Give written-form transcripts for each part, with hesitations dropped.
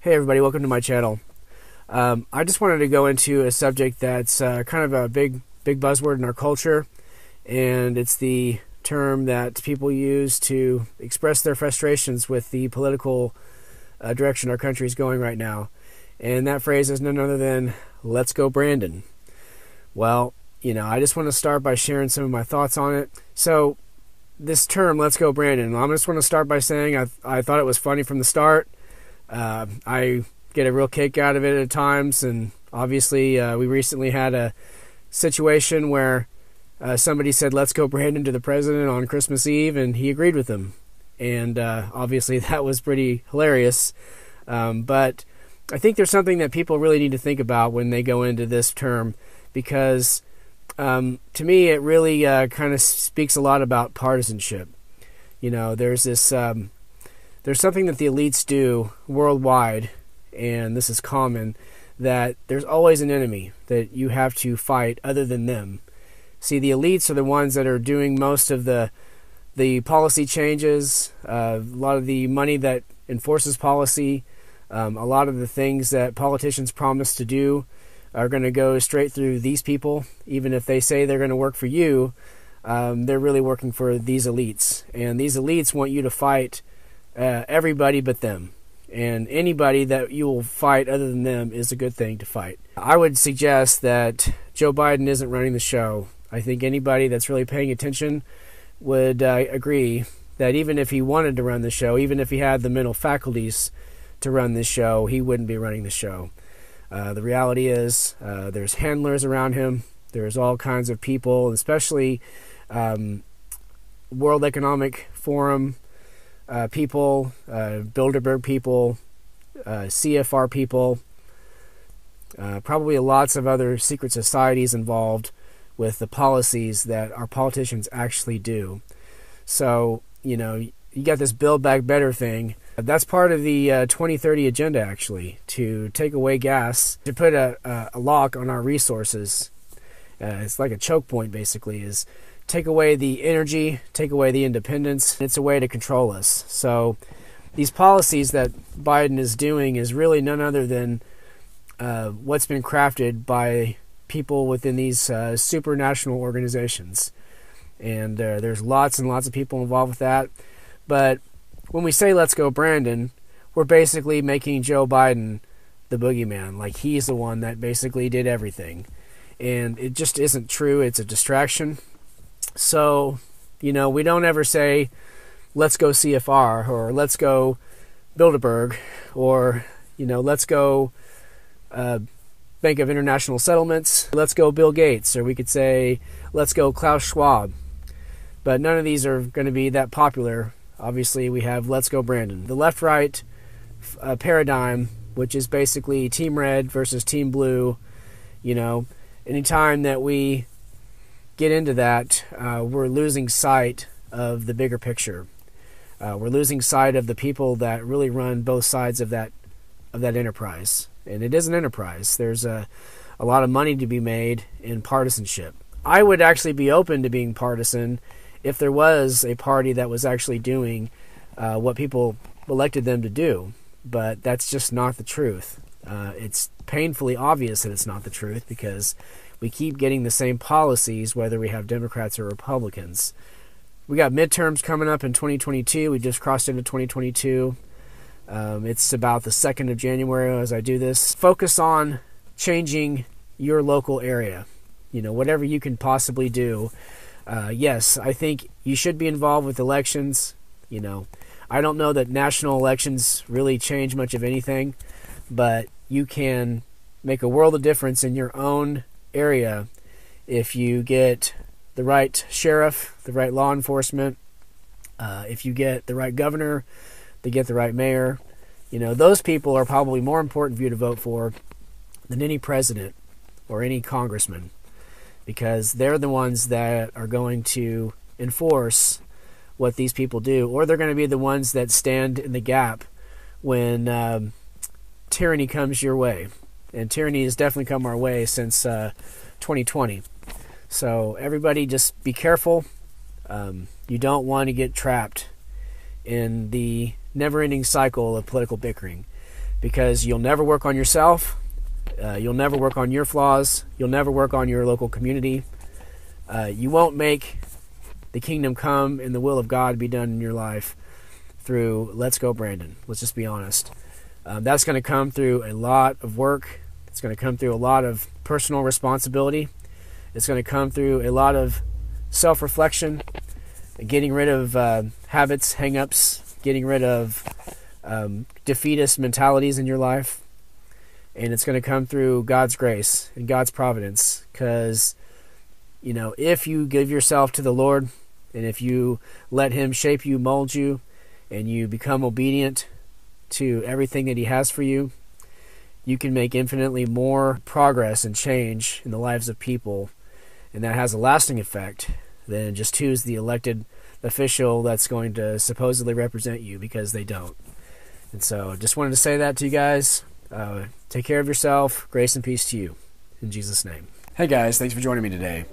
Hey everybody, welcome to my channel. I just wanted to go into a subject that's kind of a big buzzword in our culture, and it's the term that people use to express their frustrations with the political direction our country is going right now. And that phrase is none other than, "Let's go Brandon." Well, I just want to start by sharing some of my thoughts on it. So, this term, "Let's go Brandon," I just want to start by saying I thought it was funny from the start. I get a real kick out of it at times, and obviously we recently had a situation where somebody said "Let's go Brandon" to the president on Christmas Eve, and he agreed with them, and obviously that was pretty hilarious. But I think there's something that people really need to think about when they go into this term, because to me it really kind of speaks a lot about partisanship. There's something that the elites do worldwide, and this is common, that there's always an enemy that you have to fight other than them. See, the elites are the ones that are doing most of the policy changes, a lot of the money that enforces policy, a lot of the things that politicians promise to do are going to go straight through these people. Even if they say they're going to work for you, they're really working for these elites. And these elites want you to fight everybody but them. And anybody that you will fight other than them is a good thing to fight. I would suggest that Joe Biden isn't running the show. I think anybody that's really paying attention would agree that even if he wanted to run the show, even if he had the mental faculties to run this show, he wouldn't be running the show. The reality is there's handlers around him. There's all kinds of people, especially World Economic Forum people, Bilderberg people, CFR people, probably lots of other secret societies involved with the policies that our politicians actually do. So, you got this Build Back Better thing. That's part of the 2030 agenda, actually, to take away gas, to put a lock on our resources. It's like a choke point, basically, is take away the energy, take away the independence. It's a way to control us. So these policies that Biden is doing is really none other than what's been crafted by people within these supranational organizations. And there's lots and lots of people involved with that. But when we say "Let's go Brandon," we're basically making Joe Biden the boogeyman. Like, he's the one that basically did everything. And it just isn't true. It's a distraction. So, we don't ever say, "Let's go CFR," or "Let's go Bilderberg," or, "Let's go Bank of International Settlements," "Let's go Bill Gates," or we could say, "Let's go Klaus Schwab." But none of these are going to be that popular. Obviously, we have "Let's go Brandon." The left-right paradigm, which is basically Team Red versus Team Blue, anytime that we get into that, we're losing sight of the bigger picture. We're losing sight of the people that really run both sides of that enterprise. And it is an enterprise. There's a lot of money to be made in partisanship. I would actually be open to being partisan if there was a party that was actually doing what people elected them to do. But that's just not the truth. It's painfully obvious that it's not the truth, because we keep getting the same policies whether we have Democrats or Republicans. We got midterms coming up in 2022. We just crossed into 2022. It's about the 2nd of January as I do this. Focus on changing your local area. Whatever you can possibly do. Yes, I think you should be involved with elections. I don't know that national elections really change much of anything, but you can make a world of difference in your own area if you get the right sheriff, the right law enforcement, if you get the right governor, they get the right mayor. Those people are probably more important for you to vote for than any president or any congressman, because they're the ones that are going to enforce what these people do, or they're going to be the ones that stand in the gap when tyranny comes your way. And tyranny has definitely come our way since 2020. So everybody just be careful. You don't want to get trapped in the never-ending cycle of political bickering. because you'll never work on yourself. You'll never work on your flaws. You'll never work on your local community. You won't make the kingdom come and the will of God be done in your life through Let's Go Brandon. Let's just be honest. That's going to come through a lot of work. It's going to come through a lot of personal responsibility. It's going to come through a lot of self-reflection, getting rid of habits, hang-ups, getting rid of defeatist mentalities in your life. And it's going to come through God's grace and God's providence. Because, if you give yourself to the Lord, and if you let Him shape you, mold you, and you become obedient to everything that He has for you, you can make infinitely more progress and change in the lives of people. And that has a lasting effect than just who's the elected official that's going to supposedly represent you, because they don't. And so just wanted to say that to you guys. Take care of yourself. Grace and peace to you. In Jesus' name. Hey guys, thanks for joining me today.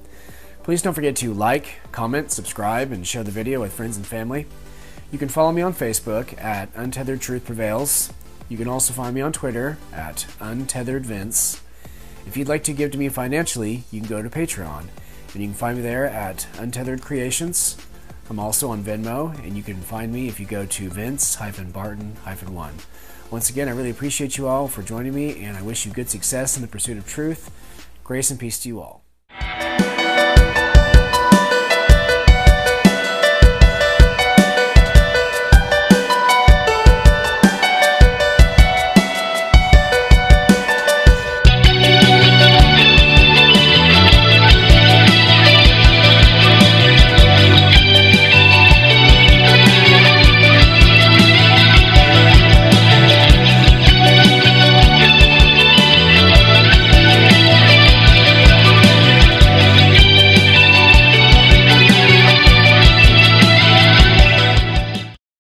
Please don't forget to like, comment, subscribe, and share the video with friends and family. You can follow me on Facebook at Untethered Truth Prevails. You can also find me on Twitter at UntetheredVince. If you'd like to give to me financially, you can go to Patreon, and you can find me there at Untethered Creations. I'm also on Venmo, and you can find me if you go to Vince-Barton-1. Once again, I really appreciate you all for joining me, and I wish you good success in the pursuit of truth. Grace and peace to you all.